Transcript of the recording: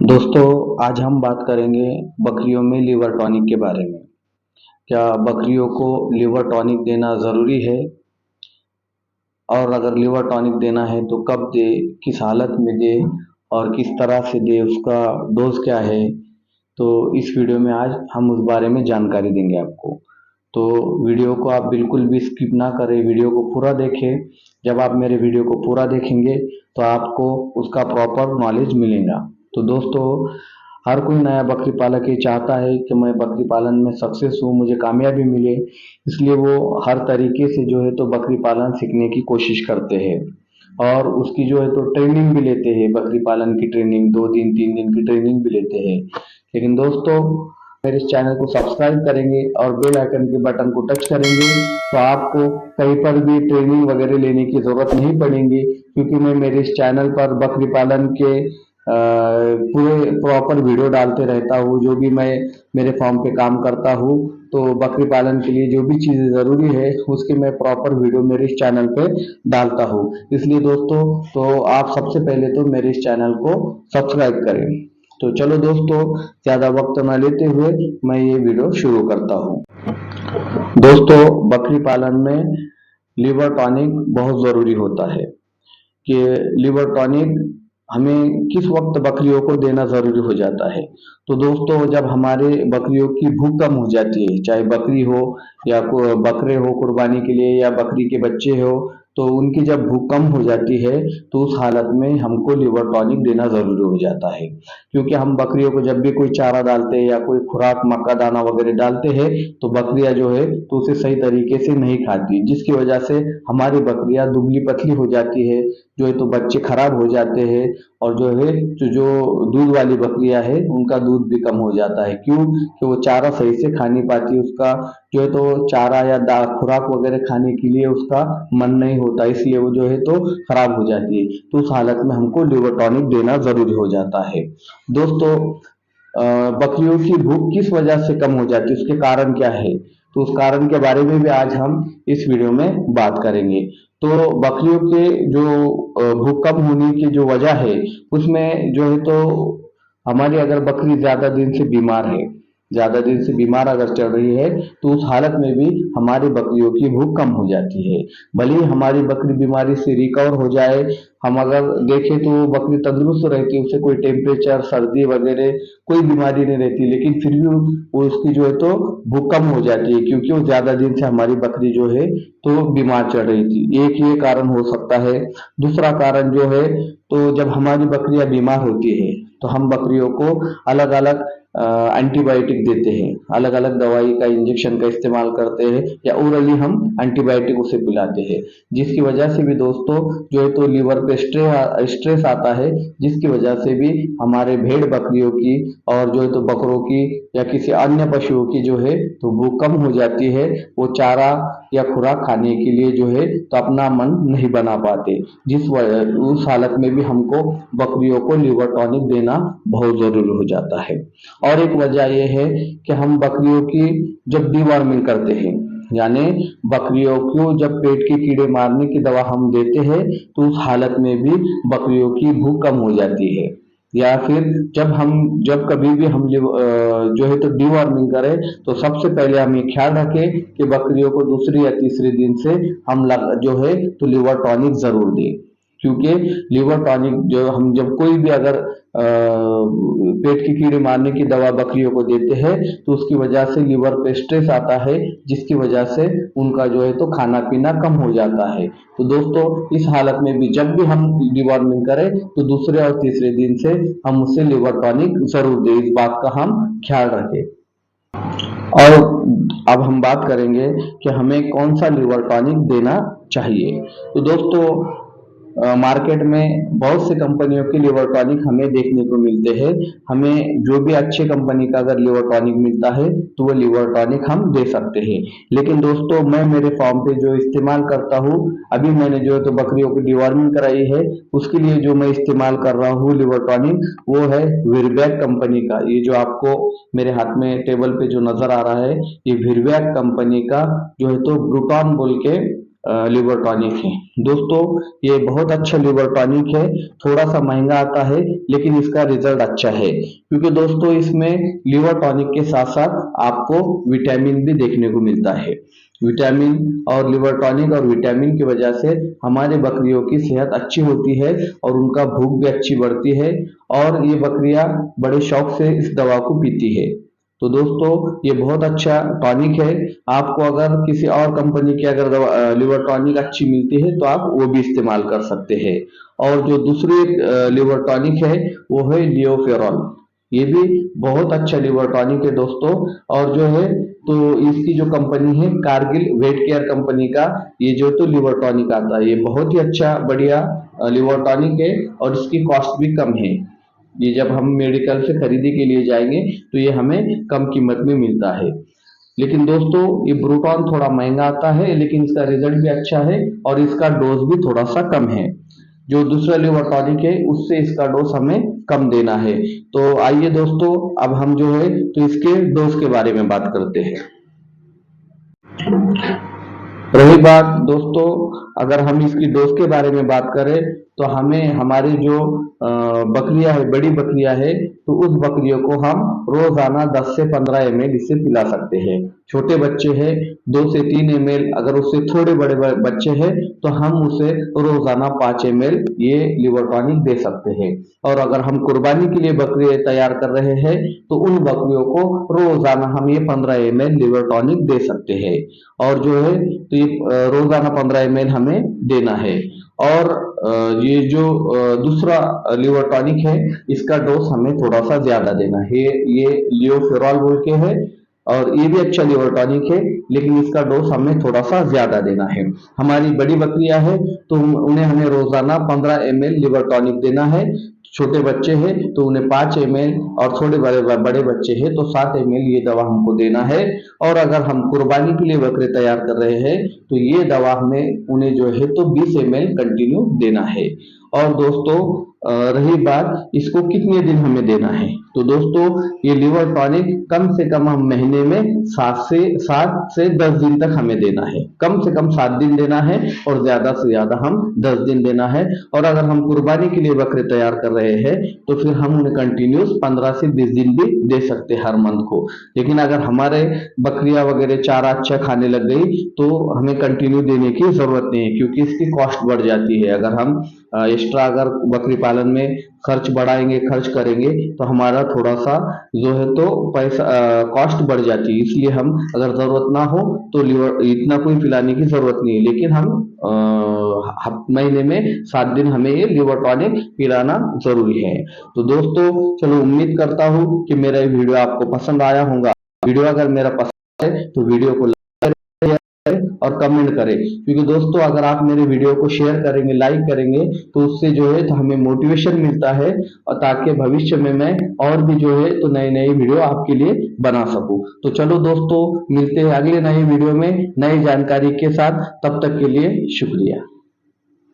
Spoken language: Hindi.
दोस्तों, आज हम बात करेंगे बकरियों में लिवर टॉनिक के बारे में। क्या बकरियों को लिवर टॉनिक देना ज़रूरी है? और अगर लिवर टॉनिक देना है तो कब दे, किस हालत में दे और किस तरह से दे, उसका डोज क्या है? तो इस वीडियो में आज हम उस बारे में जानकारी देंगे आपको। तो वीडियो को आप बिल्कुल भी स्किप ना करें, वीडियो को पूरा देखें। जब आप मेरे वीडियो को पूरा देखेंगे तो आपको उसका प्रॉपर नॉलेज मिलेगा। तो दोस्तों, हर कोई नया बकरी पालक ये चाहता है कि मैं बकरी पालन में सक्सेस हूँ, मुझे कामयाबी मिले। इसलिए वो हर तरीके से जो है तो बकरी पालन सीखने की कोशिश करते हैं और उसकी जो है तो ट्रेनिंग भी लेते हैं। बकरी पालन की ट्रेनिंग 2 दिन 3 दिन की ट्रेनिंग भी लेते हैं। लेकिन दोस्तों, मेरे इस चैनल को सब्सक्राइब करेंगे और बेल आइकन के बटन को टच करेंगे तो आपको कहीं पर भी ट्रेनिंग वगैरह लेने की जरूरत नहीं पड़ेगी, क्योंकि मैं मेरे इस चैनल पर बकरी पालन के पूरे प्रॉपर वीडियो डालते रहता हूँ। जो भी मैं मेरे फार्म पे काम करता हूँ, तो बकरी पालन के लिए जो भी चीज़ें ज़रूरी है उसके मैं प्रॉपर वीडियो मेरे इस चैनल पे डालता हूँ। इसलिए दोस्तों, तो आप सबसे पहले तो मेरे इस चैनल को सब्सक्राइब करें। तो चलो दोस्तों, ज़्यादा वक्त न लेते हुए मैं ये वीडियो शुरू करता हूँ। दोस्तों, बकरी पालन में लिवर टॉनिक बहुत ज़रूरी होता है कि लिवर टॉनिक हमें किस वक्त बकरियों को देना ज़रूरी हो जाता है। तो दोस्तों, जब हमारे बकरियों की भूख कम हो जाती है, चाहे बकरी हो या बकरे हो कुर्बानी के लिए या बकरी के बच्चे हो, तो उनकी जब भूख कम हो जाती है तो उस हालत में हमको लिवर टॉनिक देना ज़रूरी हो जाता है। क्योंकि हम बकरियों को जब भी कोई चारा डालते हैं या कोई खुराक मक्का दाना वगैरह डालते हैं तो बकरियां जो है तो उसे सही तरीके से नहीं खाती, जिसकी वजह से हमारी बकरियां दुबली पतली हो जाती है, जो है तो बच्चे खराब हो जाते हैं और जो है जो दूध वाली बकरियां है उनका दूध भी कम हो जाता है। क्यों? कि वो चारा सही से खा नहीं पाती, उसका जो है तो चारा या खुराक वगैरह खाने के लिए उसका मन नहीं होता, इसलिए वो जो है तो खराब हो जाती है। तो उस हालत में हमको लिवर टॉनिक देना जरूरी हो जाता है। दोस्तों, बकरियों की भूख किस वजह से कम हो जाती है, उसके कारण क्या है? तो उस कारण के बारे में भी आज हम इस वीडियो में बात करेंगे। तो बकरियों के जो भूख कम होने की जो वजह है उसमें जो है तो हमारी अगर बकरी ज्यादा दिन से बीमार अगर चल रही है तो उस हालत में भी हमारी बकरियों की भूख कम हो जाती है। भले ही हमारी बकरी बीमारी से रिकवर हो जाए, हम अगर देखें तो बकरी तंदुरुस्त रहती है, उसे कोई टेम्परेचर सर्दी वगैरह कोई बीमारी नहीं रहती, लेकिन फिर भी वो उसकी जो है तो भूख कम हो जाती है, क्योंकि वो ज्यादा दिन से हमारी बकरी जो है तो बीमार चल रही थी। एक ये कारण हो सकता है। दूसरा कारण जो है, तो जब हमारी बकरियां बीमार होती है तो हम बकरियों को अलग अलग एंटीबायोटिक देते हैं, अलग अलग दवाई का इंजेक्शन का इस्तेमाल करते हैं या ओरली हम एंटीबायोटिक उसे पिलाते हैं, जिसकी वजह से भी दोस्तों जो है तो लीवर पे स्ट्रेस आता है, जिसकी वजह से भी हमारे भेड़ बकरियों की और जो है तो बकरों की या किसी अन्य पशुओं की जो है तो भूख कम हो जाती है। वो चारा या खुराक खाने के लिए जो है तो अपना मन नहीं बना पाते, उस हालत में भी हमको बकरियों को लिवर टॉनिक देना बहुत जरूरी हो जाता है। और एक वजह यह है कि हम बकरियों की जब डीवर्मिंग करते हैं, यानी बकरियों को जब पेट के कीड़े मारने की दवा हम देते हैं तो उस हालत में भी बकरियों की भूख कम हो जाती है। या फिर जब कभी भी हम जो है तो डीवर्मिंग करें तो सबसे पहले हम ये ख्याल रखें कि बकरियों को दूसरे या तीसरे दिन से जो है तो लिवर टॉनिक जरूर दें। क्योंकि लिवर टॉनिक जो हम जब कोई भी अगर पेट के कीड़े मारने की दवा बकरियों को देते हैं तो उसकी वजह से लिवर पे स्ट्रेस आता है, जिसकी वजह से उनका जो है तो खाना पीना कम हो जाता है। तो दोस्तों, इस हालत में भी जब भी हम डिवॉर्मिंग करें तो दूसरे और तीसरे दिन से हम उसे लिवर टॉनिक जरूर दें, इस बात का हम ख्याल रखें। और अब हम बात करेंगे कि हमें कौन सा लिवर टॉनिक देना चाहिए। तो दोस्तों, मार्केट में बहुत से कंपनियों के लिवर टॉनिक हमें देखने को मिलते हैं। हमें जो भी अच्छे कंपनी का अगर लिवर टॉनिक मिलता है तो वो लिवर टॉनिक हम दे सकते हैं। लेकिन दोस्तों, मैं मेरे फार्म पे जो इस्तेमाल करता हूँ, अभी मैंने जो है तो बकरियों की डिवॉर्मिंग कराई है, उसके लिए जो मैं इस्तेमाल कर रहा हूँ लिवर टॉनिक, वो है वीरबैक कंपनी का। ये जो आपको मेरे हाथ में टेबल पे जो नजर आ रहा है, ये वीरबैक कंपनी का जो है तो ब्रूटॉन बोल के लिवर टॉनिक है। दोस्तों ये बहुत अच्छा लिवर टॉनिक है, थोड़ा सा महंगा आता है लेकिन इसका रिजल्ट अच्छा है, क्योंकि दोस्तों इसमें लिवर टॉनिक के साथ साथ आपको विटामिन भी देखने को मिलता है। विटामिन और लिवर टॉनिक और विटामिन की वजह से हमारे बकरियों की सेहत अच्छी होती है और उनका भूख भी अच्छी बढ़ती है और ये बकरियां बड़े शौक से इस दवा को पीती है। तो दोस्तों ये बहुत अच्छा टॉनिक है। आपको अगर किसी और कंपनी की अगर लिवर टॉनिक अच्छी मिलती है तो आप वो भी इस्तेमाल कर सकते हैं। और जो दूसरी लिवर टॉनिक है वो है लियोफेरॉल। ये भी बहुत अच्छा लिवर टॉनिक है दोस्तों। और जो है तो इसकी जो कंपनी है कारगिल वेट केयर कंपनी का ये जो तो लिवर टॉनिक आता है, ये बहुत ही अच्छा बढ़िया लिवर टॉनिक है और इसकी कॉस्ट भी कम है। ये जब हम मेडिकल से खरीदी के लिए जाएंगे तो ये हमें कम कीमत में मिलता है। लेकिन दोस्तों ये ब्रूटॉन थोड़ा महंगा आता है लेकिन इसका रिजल्ट भी अच्छा है और इसका डोज भी थोड़ा सा कम है। जो दूसरा लिवर टॉनिक है उससे इसका डोज हमें कम देना है। तो आइए दोस्तों अब हम जो है तो इसके डोज के बारे में बात करते हैं। रही बात दोस्तों अगर हम इसकी डोज के बारे में बात करें तो हमें हमारी जो बकरियां है, बड़ी बकरियां है, तो उस बकरियों को हम रोजाना 10 से 15 ml इसे पिला सकते हैं। छोटे बच्चे हैं 2 से 3 ml, अगर उससे थोड़े बड़े बच्चे हैं तो हम उसे रोजाना 5 ml ये लिवर टॉनिक दे सकते हैं। और अगर हम कुर्बानी के लिए बकरी तैयार कर रहे हैं तो उन बकरियों को रोजाना हम ये 15 ml लिवर टॉनिक दे सकते हैं। और जो है तो ये रोजाना 15 ml हमें देना है। और ये जो दूसरा लिवर टॉनिक है इसका डोज हमें थोड़ा सा ज्यादा देना है। ये लियोफेरॉल बोल के है और ये भी अच्छा लिवर टॉनिक है लेकिन इसका डोज हमें थोड़ा सा ज्यादा देना है। हमारी बड़ी बकरियां हैं तो उन्हें हमें रोजाना 15 ml लिवर टॉनिक देना है। छोटे बच्चे हैं तो उन्हें 5 ml और थोड़े बड़े बच्चे हैं तो 7 ml ये दवा हमको देना है। और अगर हम कुर्बानी के लिए बकरे तैयार कर रहे हैं तो ये दवा हमें उन्हें जो है तो 20 ml कंटिन्यू देना है। और दोस्तों रही बात इसको कितने दिन हमें देना है, तो दोस्तों ये लिवर टॉनिक कम से कम हम महीने में 7 से 10 दिन तक हमें देना है। कम से कम 7 दिन देना है और ज्यादा से ज्यादा हम 10 दिन देना है। और अगर हम कुर्बानी के लिए बकरे तैयार कर रहे हैं तो फिर हम उन्हें कंटिन्यूस 15 से 20 दिन भी दे सकते हैं हर मंथ को। लेकिन अगर हमारे बकरियां वगैरह चारा अच्छा खाने लग गई तो हमें कंटिन्यू देने की जरूरत नहीं है, क्योंकि इसकी कॉस्ट बढ़ जाती है। अगर हम एक्स्ट्रा अगर बकरी पालन में खर्च बढ़ाएंगे, खर्च करेंगे तो हमारा थोड़ा सा जो है तो पैसा कॉस्ट बढ़ जाती है। इसलिए हम अगर जरूरत ना हो तो लिवर इतना कोई पिलाने की जरूरत नहीं है। लेकिन हम महीने में 7 दिन हमें ये लिवर टॉनिक पिलाना जरूरी है। तो दोस्तों चलो उम्मीद करता हूँ कि मेरा ये वीडियो आपको पसंद आया होगा। वीडियो अगर मेरा पसंद है तो वीडियो को और कमेंट करें, क्योंकि दोस्तों अगर आप मेरे वीडियो को शेयर करेंगे, लाइक करेंगे तो उससे जो है तो हमें मोटिवेशन मिलता है और ताकि भविष्य में मैं और भी जो है तो नई नई वीडियो आपके लिए बना सकूं। तो चलो दोस्तों मिलते हैं अगले नए वीडियो में नई जानकारी के साथ, तब तक के लिए शुक्रिया।